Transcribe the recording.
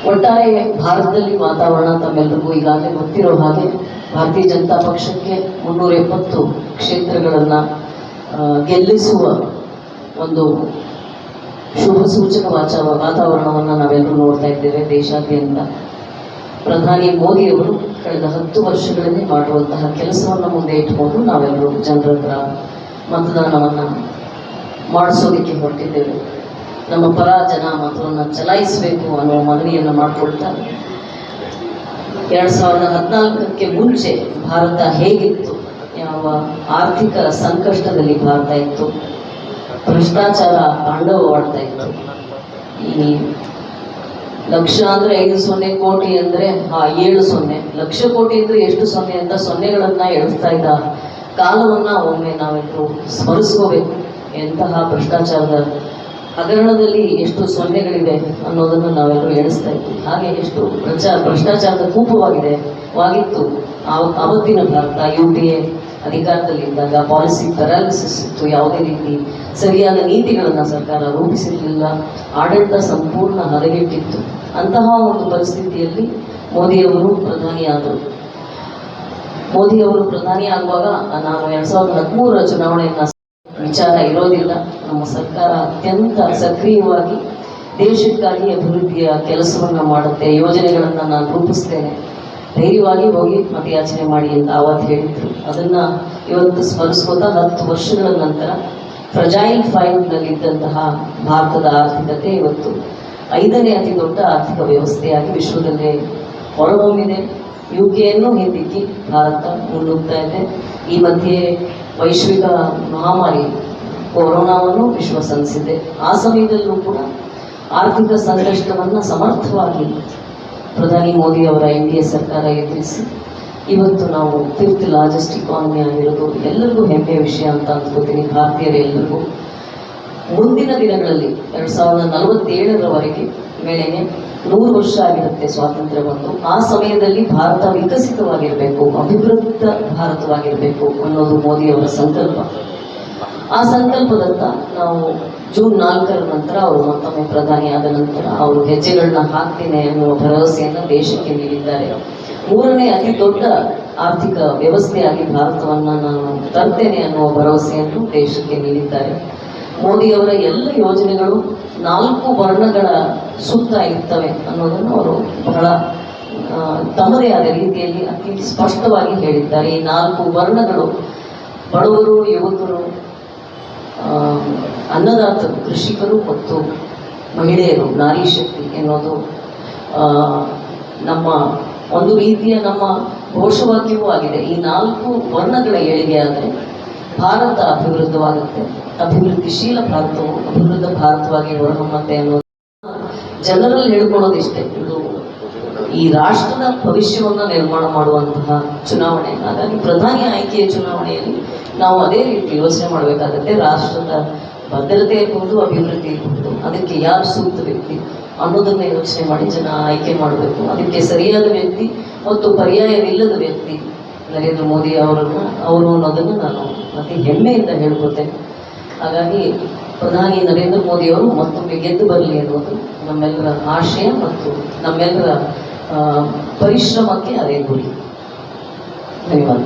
ಒಟ್ಟಾರೆ ಭಾರತದಲ್ಲಿ ವಾತಾವರಣ ತಮ್ಮೆಲ್ಲರಿಗೂ ಈಗಾಗಲೇ ಗೊತ್ತಿರೋ ಹಾಗೆ ಭಾರತೀಯ ಜನತಾ ಪಕ್ಷಕ್ಕೆ 370 ಕ್ಷೇತ್ರಗಳನ್ನು ಗೆಲ್ಲಿಸುವ ಒಂದು ಶುಭ ಸೂಚಕ ವಾತಾವರಣವನ್ನು ನಾವೆಲ್ಲರೂ ನೋಡ್ತಾ ಇದ್ದೇವೆ. ದೇಶಾದ್ಯಂತ ಪ್ರಧಾನಿ ಮೋದಿಯವರು ಕಳೆದ 10 ವರ್ಷಗಳಲ್ಲಿ ಮಾಡುವಂತಹ ಕೆಲಸವನ್ನು ಮುಂದೆ ಇಟ್ಟುಕೊಂಡು ನಾವೆಲ್ಲರೂ ಜನರ ಹತ್ರ ಮತದಾನವನ್ನು ಮಾಡಿಸೋದಕ್ಕೆ ಹೊರಟಿದ್ದೇವೆ. ನಮ್ಮ ಪರ ಜನ ಮತವನ್ನು ಚಲಾಯಿಸಬೇಕು ಅನ್ನುವ ಮನವಿಯನ್ನು ಮಾಡಿಕೊಳ್ತಾ 2014ಕ್ಕೆ ಮುಂಚೆ ಭಾರತ ಹೇಗಿತ್ತು, ಯಾವ ಆರ್ಥಿಕ ಸಂಕಷ್ಟದಲ್ಲಿ ಭಾರತ ಇತ್ತು, ಭ್ರಷ್ಟಾಚಾರ ತಾಂಡವವಾಡ್ತಾ ಇತ್ತು. ಈ ಲಕ್ಷ ಅಂದರೆ 5 ಕೋಟಿ ಅಂದರೆ 7 ಲಕ್ಷ ಕೋಟಿ ಅಂದರೆ ಎಷ್ಟು ಸೊನ್ನೆ ಅಂತ ಸೊನ್ನೆಗಳನ್ನು ಎಳಿಸ್ತಾ ಇದ್ದ ಕಾಲವನ್ನು ಒಮ್ಮೆ ನಾವೆಲ್ಲರೂ ಸ್ಮರಿಸ್ಕೋಬೇಕು. ಎಂತಹ ಭ್ರಷ್ಟಾಚಾರದ ಹಗರಣದಲ್ಲಿ ಎಷ್ಟು ಸೊನ್ನೆಗಳಿವೆ ಅನ್ನೋದನ್ನು ನಾವೆಲ್ಲರೂ ಎಣಿಸ್ತಾ ಇದ್ವಿ. ಹಾಗೆ ಎಷ್ಟು ಭ್ರಷ್ಟಾಚಾರದ ಕೂಪವಾಗಿತ್ತು ಅವತ್ತಿನ ಭಾರತ. UPA ಅಧಿಕಾರದಲ್ಲಿದ್ದಾಗ ಪಾಲಿಸಿ ಪ್ಯಾರಾಲಿಸಿಸ್ ಇತ್ತು. ಯಾವುದೇ ರೀತಿ ಸರಿಯಾದ ನೀತಿಗಳನ್ನು ಸರ್ಕಾರ ರೂಪಿಸಿರಲಿಲ್ಲ. ಆಡಳಿತ ಸಂಪೂರ್ಣ ಹದಗೆಟ್ಟಿತ್ತು. ಅಂತಹ ಒಂದು ಪರಿಸ್ಥಿತಿಯಲ್ಲಿ ಮೋದಿಯವರು ಪ್ರಧಾನಿ ಆಗುವಾಗ ನಾನು 2013 ಚುನಾವಣೆಯನ್ನು ವಿಚಾರ ಇರೋದಿಲ್ಲ. ನಮ್ಮ ಸರ್ಕಾರ ಅತ್ಯಂತ ಸಕ್ರಿಯವಾಗಿ ದೇಶಕ್ಕಾಗಿ ಅಭಿವೃದ್ಧಿಯ ಕೆಲಸವನ್ನು ಮಾಡುತ್ತೆ, ಯೋಜನೆಗಳನ್ನು ನಾನು ರೂಪಿಸ್ತೇನೆ, ಧೈರ್ಯವಾಗಿ ಹೋಗಿ ಮತಯಾಚನೆ ಮಾಡಿ ಅಂತ ಆವತ್ತು ಹೇಳಿದ್ರು. ಅದನ್ನು ಇವತ್ತು ಸ್ಮರಿಸ್ಕೋತಾ 10 ವರ್ಷಗಳ ನಂತರ ಫ್ರಜೈಲ್ 5ನಲ್ಲಿದ್ದಂತಹ ಭಾರತದ ಆರ್ಥಿಕತೆ ಇವತ್ತು 5ನೇ ಅತಿ ದೊಡ್ಡ ಆರ್ಥಿಕ ವ್ಯವಸ್ಥೆಯಾಗಿ ವಿಶ್ವದಲ್ಲೇ ಹೊರಹೊಮ್ಮಿದೆ. UKಯನ್ನು ಹಿಂದಿಕ್ಕಿ ಭಾರತ ಮುನ್ನುಗ್ತಾ ಇದೆ. ಈ ಮಧ್ಯೆ ವೈಶ್ವಿಕ ಮಹಾಮಾರಿ ಕೊರೋನಾವನ್ನು ವಿಶ್ವ ಸಂದಿಸಿದೆ. ಆ ಸಮಯದಲ್ಲೂ ಕೂಡ ಆರ್ಥಿಕ ಸಂಕಷ್ಟವನ್ನು ಸಮರ್ಥವಾಗಿ ಪ್ರಧಾನಿ ಮೋದಿ ಅವರ NDA ಸರ್ಕಾರ ಎದುರಿಸಿ ಇವತ್ತು ನಾವು 5th ಲಾರ್ಜೆಸ್ಟ್ ಇಕಾನಮಿ ಆಗಿರೋದು ಎಲ್ಲರಿಗೂ ಹೆಮ್ಮೆಯ ವಿಷಯ ಅಂತ ಅಂದ್ಕೋತೀನಿ. ಭಾರತೀಯರೆಲ್ಲರಿಗೂ ಮುಂದಿನ ದಿನಗಳಲ್ಲಿ 2047ರವರೆಗೆ ವೇಳೆಗೆ 100 ವರ್ಷ ಆಗಿರುತ್ತೆ ಸ್ವಾತಂತ್ರ್ಯ ಬಂದು. ಆ ಸಮಯದಲ್ಲಿ ಭಾರತ ವಿಕಸಿತವಾಗಿರಬೇಕು, ಅಭಿವೃದ್ಧ ಭಾರತವಾಗಿರಬೇಕು ಅನ್ನೋದು ಮೋದಿಯವರ ಸಂಕಲ್ಪ. ಆ ಸಂಕಲ್ಪದತ್ತ ನಾವು ಜೂನ್ 4ರ ನಂತರ ಅವರು ಮತ್ತೊಮ್ಮೆ ಪ್ರಧಾನಿ ಆದ ನಂತರ ಅವರು ಹೆಜ್ಜೆಗಳನ್ನ ಹಾಕ್ತೇನೆ ಅನ್ನುವ ಭರವಸೆಯನ್ನು ದೇಶಕ್ಕೆ ನೀಡಿದ್ದಾರೆ. 3ನೇ ಅತಿ ದೊಡ್ಡ ಆರ್ಥಿಕ ವ್ಯವಸ್ಥೆಯಾಗಿ ಭಾರತವನ್ನು ನಾನು ತರ್ತೇನೆ ಅನ್ನುವ ಭರವಸೆಯನ್ನು ದೇಶಕ್ಕೆ ನೀಡಿದ್ದಾರೆ. ಮೋದಿಯವರ ಎಲ್ಲ ಯೋಜನೆಗಳು 4 ವರ್ಣಗಳ ಸುತ್ತ ಇರ್ತವೆ ಅನ್ನೋದನ್ನು ಅವರು ಬಹಳ ತಮ್ಮದೇ ಆದ ರೀತಿಯಲ್ಲಿ ಅತಿ ಸ್ಪಷ್ಟವಾಗಿ ಹೇಳಿದ್ದಾರೆ. ಈ 4 ವರ್ಣಗಳು ಬಡವರು, ಯುವಕರು, ಅನ್ನದಾತರು, ಕೃಷಿಕರು ಮತ್ತು ಮಹಿಳೆಯರು, ನಾರಿ ಶಕ್ತಿ ಎನ್ನುವುದು ನಮ್ಮ ಒಂದು ರೀತಿಯ ನಮ್ಮ ಘೋಷವಾಕ್ಯವೂ ಆಗಿದೆ. ಈ 4 ವರ್ಣಗಳ ಏಳಿಗೆ ಆದರೆ ಭಾರತ ಅಭಿವೃದ್ಧವಾಗುತ್ತೆ, ಅಭಿವೃದ್ಧಿಶೀಲ ಭಾರತವು ಅಭಿವೃದ್ಧ ಭಾರತವಾಗಿ ಹೊರಹೊಮ್ಮತ್ತೆ ಅನ್ನೋದು ಜನರಲ್ಲಿ ಹೇಳ್ಕೊಡೋದಿಷ್ಟೇ. ಇದು ಈ ರಾಷ್ಟ್ರದ ಭವಿಷ್ಯವನ್ನು ನಿರ್ಮಾಣ ಮಾಡುವಂತಹ ಚುನಾವಣೆ. ಹಾಗಾಗಿ ಪ್ರಧಾನಿ ಆಯ್ಕೆಯ ಚುನಾವಣೆಯಲ್ಲಿ ನಾವು ಅದೇ ರೀತಿ ಯೋಚನೆ ಮಾಡಬೇಕಾಗತ್ತೆ. ರಾಷ್ಟ್ರದ ಭದ್ರತೆ ಇರಬಹುದು, ಅಭಿವೃದ್ಧಿ ಇರಬಹುದು, ಅದಕ್ಕೆ ಯಾರು ಸೂಕ್ತ ವ್ಯಕ್ತಿ ಅನ್ನೋದನ್ನ ಯೋಚನೆ ಮಾಡಿ ಜನ ಆಯ್ಕೆ ಮಾಡಬೇಕು. ಅದಕ್ಕೆ ಸರಿಯಾದ ವ್ಯಕ್ತಿ ಮತ್ತು ಪರ್ಯಾಯವಿಲ್ಲದ ವ್ಯಕ್ತಿ ನರೇಂದ್ರ ಮೋದಿ ಅವರು ಅನ್ನೋದನ್ನು ನಾನು ಅತಿ ಹೆಮ್ಮೆಯಿಂದ ಹೇಳ್ಕೊತೇನೆ. ಹಾಗಾಗಿ ಪ್ರಧಾನಿ ನರೇಂದ್ರ ಮೋದಿ ಅವರು ಮತ್ತೊಮ್ಮೆ ಗೆದ್ದು ಬರಲಿ ಅನ್ನೋದು ನಮ್ಮೆಲ್ಲರ ಆಶಯ ಮತ್ತು ನಮ್ಮೆಲ್ಲರ ಪರಿಶ್ರಮಕ್ಕೆ ಅದೇ ಗುರಿ. ಧನ್ಯವಾದ.